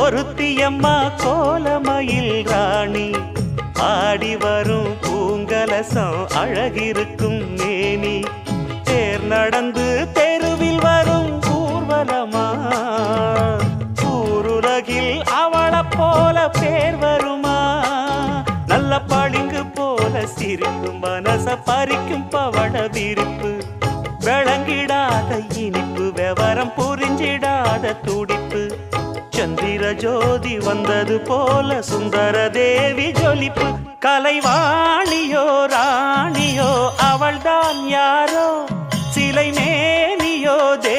ஒருத்தியம்மா கோலமயில் ராணி ஆடி வரும் பூங்கலசம் அழகிருக்கும் மேனி தேர் நடந்து தெருவில் வரும் ஊர்வலமா ஊருலகில் அவளை போல பேர் வருமா நல்ல பளிங்கு போல சிரிக்கும் மனச பறிக்கும் பவள விரிப்பு விளங்கிடாத இனிப்பு விவரம் புரிஞ்சிடாத துடிப்பு சந்திர ஜோதி வந்தது போல சுந்தர தேவி ஜொலிப்பு கலைவாணியோ ராணியோ அவள்தான் யாரோ சிலை மேனியோ தே